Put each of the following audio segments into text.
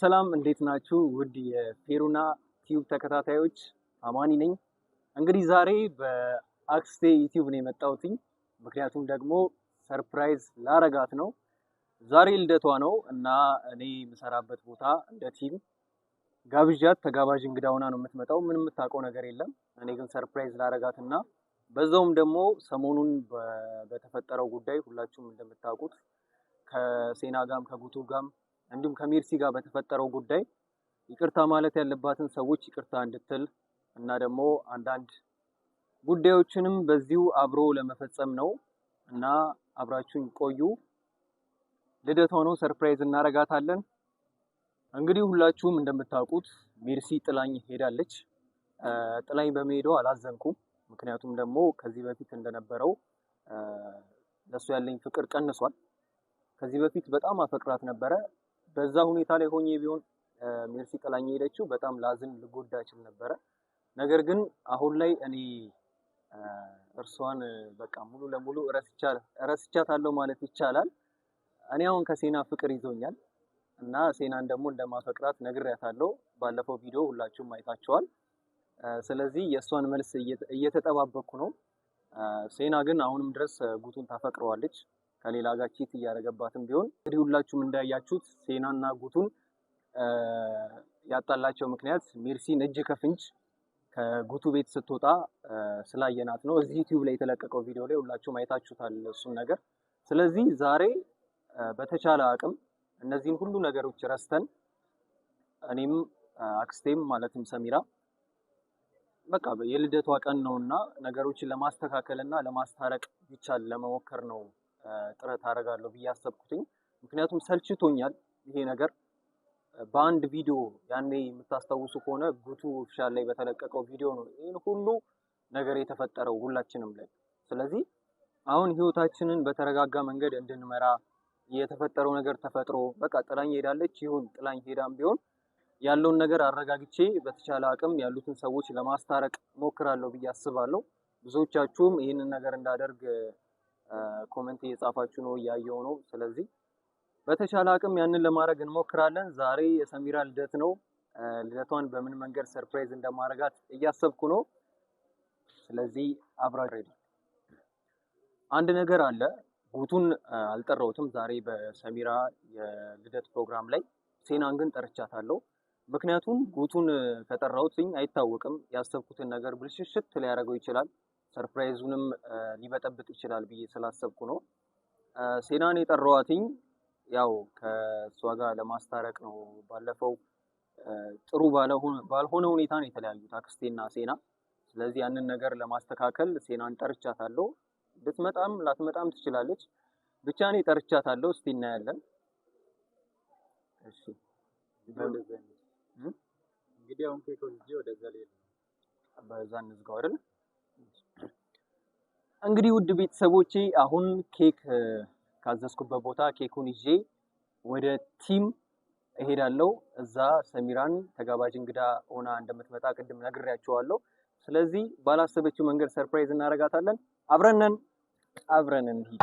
ሰላም እንዴት ናችሁ? ውድ የፌሩና ቲዩብ ተከታታዮች አማኒ ነኝ። እንግዲህ ዛሬ በአክስቴ ዩቲዩብ ነው የመጣሁት። ምክንያቱም ደግሞ ሰርፕራይዝ ላረጋት ነው። ዛሬ ልደቷ ነው እና እኔ የምሰራበት ቦታ እንደ ቲም ጋብዣት ተጋባዥ እንግዳ ሆና ነው የምትመጣው። ምንም የምታውቀው ነገር የለም። እኔ ግን ሰርፕራይዝ ላረጋትና በዛውም ደግሞ ሰሞኑን በተፈጠረው ጉዳይ ሁላችሁም እንደምታውቁት ከሴና ጋም ከጉቱ ጋም እንዲሁም ከሜርሲ ጋር በተፈጠረው ጉዳይ ይቅርታ ማለት ያለባትን ሰዎች ይቅርታ እንድትል እና ደግሞ አንዳንድ ጉዳዮችንም በዚሁ አብሮ ለመፈጸም ነው እና አብራችሁን ቆዩ። ልደቷ ነው፣ ሰርፕራይዝ እናረጋታለን። እንግዲህ ሁላችሁም እንደምታውቁት ሜርሲ ጥላኝ ሄዳለች። ጥላኝ በመሄዷ አላዘንኩም። ምክንያቱም ደግሞ ከዚህ በፊት እንደነበረው ለሱ ያለኝ ፍቅር ቀንሷል። ከዚህ በፊት በጣም አፈቅራት ነበረ። በዛ ሁኔታ ላይ ሆኜ ቢሆን ሜርሲ ጥላኝ ሄደችው በጣም ላዝን ልጎዳ እችል ነበረ። ነገር ግን አሁን ላይ እኔ እርሷን በቃ ሙሉ ለሙሉ እረስቻታለሁ ማለት ይቻላል። እኔ አሁን ከሴና ፍቅር ይዞኛል እና ሴናን ደግሞ እንደማፈቅራት ነግሬያታለሁ። ባለፈው ቪዲዮ ሁላችሁም አይታችኋል። ስለዚህ የእሷን መልስ እየተጠባበቅኩ ነው። ሴና ግን አሁንም ድረስ ጉቱን ታፈቅረዋለች ከሌላ ጋር ቺት እያደረገባትም ቢሆን። እንግዲህ ሁላችሁም እንዳያችሁት ሴናና ጉቱን ያጣላቸው ምክንያት ሜርሲን እጅ ከፍንጅ ከጉቱ ቤት ስትወጣ ስላየናት ነው። እዚህ ዩቲዩብ ላይ የተለቀቀው ቪዲዮ ላይ ሁላችሁም አይታችሁታል እሱን ነገር። ስለዚህ ዛሬ በተቻለ አቅም እነዚህን ሁሉ ነገሮች ረስተን እኔም አክስቴም ማለትም ሰሚራ በቃ የልደቷ ቀን ነውና ነገሮችን ለማስተካከልና ለማስታረቅ ይቻል ለመሞከር ነው ጥረት አደርጋለሁ ብዬ አሰብኩትኝ። ምክንያቱም ሰልችቶኛል ይሄ ነገር። በአንድ ቪዲዮ ያኔ የምታስታውሱ ከሆነ ጉቱ ኦፊሻል ላይ በተለቀቀው ቪዲዮ ነው ይሄን ሁሉ ነገር የተፈጠረው ሁላችንም ላይ። ስለዚህ አሁን ህይወታችንን በተረጋጋ መንገድ እንድንመራ የተፈጠረው ነገር ተፈጥሮ በቃ ጥላኝ ሄዳለች ይሁን ጥላኝ ሄዳም ቢሆን ያለውን ነገር አረጋግቼ በተቻለ አቅም ያሉትን ሰዎች ለማስታረቅ ሞክራለሁ ብዬ አስባለሁ። ብዙዎቻችሁም ይህንን ነገር እንዳደርግ ኮሜንት እየጻፋችሁ ነው፣ እያየው ነው። ስለዚህ በተቻለ አቅም ያንን ለማድረግ እንሞክራለን። ዛሬ የሰሚራ ልደት ነው። ልደቷን በምን መንገድ ሰርፕራይዝ እንደማረጋት እያሰብኩ ነው። ስለዚህ አብራችሁ አንድ ነገር አለ። ጉቱን አልጠራሁትም ዛሬ በሰሚራ የልደት ፕሮግራም ላይ። ሴናን ግን ጠርቻታለሁ። ምክንያቱም ጉቱን ከጠራሁትኝ አይታወቅም ያሰብኩትን ነገር ብልሽሽት ሊያደርገው ይችላል፣ ሰርፕራይዙንም ሊበጠብጥ ይችላል ብዬ ስላሰብኩ ነው። ሴናን የጠራኋትኝ ያው ከሷ ጋር ለማስታረቅ ነው። ባለፈው ጥሩ ባልሆነ ሁኔታ ነው የተለያዩት አክስቴና ሴና። ስለዚህ ያንን ነገር ለማስተካከል ሴናን ጠርቻታለሁ። ብትመጣም ላትመጣም ትችላለች። ብቻ እኔ ጠርቻታለሁ። እስቲ እናያለን። እሺ እንግዲህ አሁን ኬክ ወስጄ ወደዛ ላይ በዛ እንዝጋው አይደል? እንግዲህ ውድ ቤተሰቦቼ አሁን ኬክ ካዘዝኩበት ቦታ ኬኩን ይዤ ወደ ቲም እሄዳለሁ። እዛ ሰሚራን ተጋባዥ እንግዳ ሆና እንደምትመጣ ቅድም ነግሬያቸዋለሁ። ስለዚህ ባላሰበችው መንገድ ሰርፕራይዝ እናረጋታለን። አብረን እንሂድ።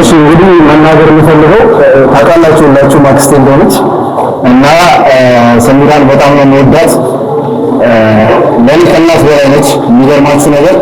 እሺ እንግዲህ መናገር የምፈልገው ታውቃላችሁ ሁላችሁ ማክስቴ እንደሆነች እና ሰሚራን በጣም ነው የምወዳት። ለኔ ከእናት በላይ ነች። የሚገርማችሁ ነገር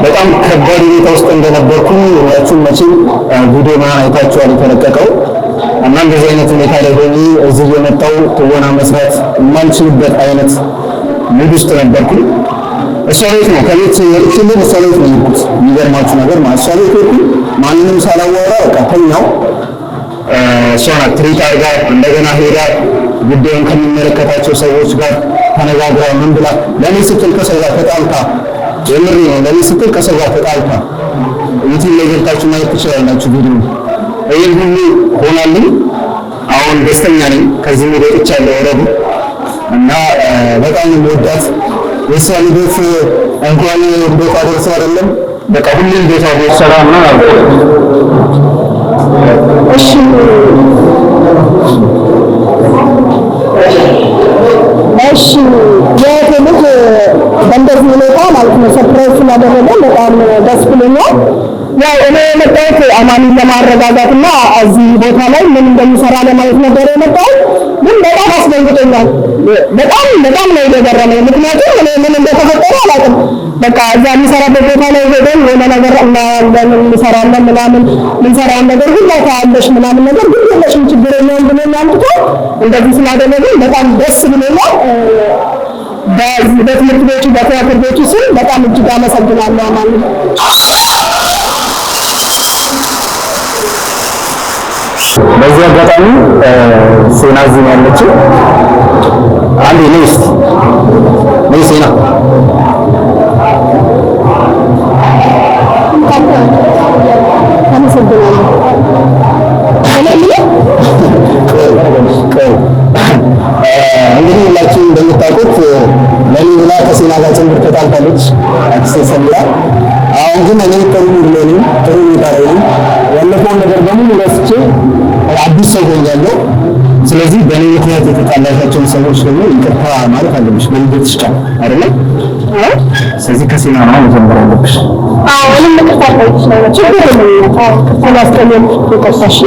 በጣም ከባድ ሁኔታ ውስጥ እንደነበርኩኝ ሁላችሁም መቼም ቪዲዮ ምናምን አይታችኋል የተለቀቀው እና እንደዚህ አይነት ሁኔታ ላይ ሆኜ እዚህ የመጣው ትወና መስራት የማልችልበት አይነት ሙድ ውስጥ ነበርኩኝ። እሷ ቤት ነው ከቤት የርክልን እሷ ቤት ነው የሄድኩት። የሚገርማችሁ ነገር ማለት እሷ ቤት ሄድኩኝ ማንንም ሳላወራ በቃ ተኛው። እሷ ናት ትሪት አድርጋ እንደገና ሄዳ ጉዳዩን ከሚመለከታቸው ሰዎች ጋር ተነጋግራ ምን ብላ ለኔ ስትል ከሰው ጋር ተጣልታ የምሬ ነው ለኔ ስትል ከሰው ጋር ተጣልታ ዩቲዩብ ላይ ገብታችሁ ማየት ትችላላችሁ ቪዲዮ። ይሄን ሁሉ ሆናልኝ አሁን ደስተኛ ነኝ። ከዚህ ሙድ ወጥቻለሁ ኦልሬዲ እና በጣም የምወዳት የእሷ ልደት እንኳን ልደቷ ደርሶ አይደለም በቃ ሁሉም ቤቷ ሰላም ነው አልኩ። እሺ እሺ የት ልጅ በእንደዚህ ሁኔታ እንድንመጣ ማለት ነው ሰርፕራይዝ ስላደረገን በጣም ደስ ብሎኛል። ያው እኔ የመጣሁት አማኑን ለማረጋጋትና እዚህ ቦታ ላይ ምን እንደሚሰራ ለማየት ነበር የመጣሁት። ግን በጣም አስደንግጦኛል። በጣም ነው የገረመኝ። ምክንያቱም እኔ ምን እንደተፈጠረ አላውቅም። በቃ እዛ የሚሰራበት ቦታ ላይ ሄደን የሆነ ነገር እናያለን፣ እንሰራለን ምናምን ምንሰራውን ነገር ሁሉ ታያለሽ ምናምን ነገር ግን የለሽም ችግር የለውም ብሎኝ አምጥቶ እንደዚህ ስላደረገኝ በጣም ደስ ብሎኛል። በትምህርት ቤቱ በቲያትር ቤቱ ስም በጣም እጅግ አመሰግናለሁ አማኑን። በዚህ አጋጣሚ ሴና እዚህ ነው ያለችው። አንዴ ነይ ሴና እንግዲህ ሁላችሁም እንደምታውቁት ለኔ ብላ ከሴና ጋር ጭምር ተጣልታለች አክሴ ሰምራ። አሁን ግን እኔ ጥሩ ይታረኝ ያለፈውን ነገር በሙሉ ረስቼ አዲስ ሰው ሆኛለሁ። ስለዚህ በእኔ ምክንያት የተጣላሻቸውን ሰዎች ደግሞ ይቅርታ ማለት አለብሽ። በልደትሽ ቀን አይደለም? ስለዚህ ከሴና ነው መጀመር አለብሽ። እኔም ይቅርታ ጠይቅሻለሁ። ችግር የለም። ስላስቀየምኩሽ ይቅርታሽ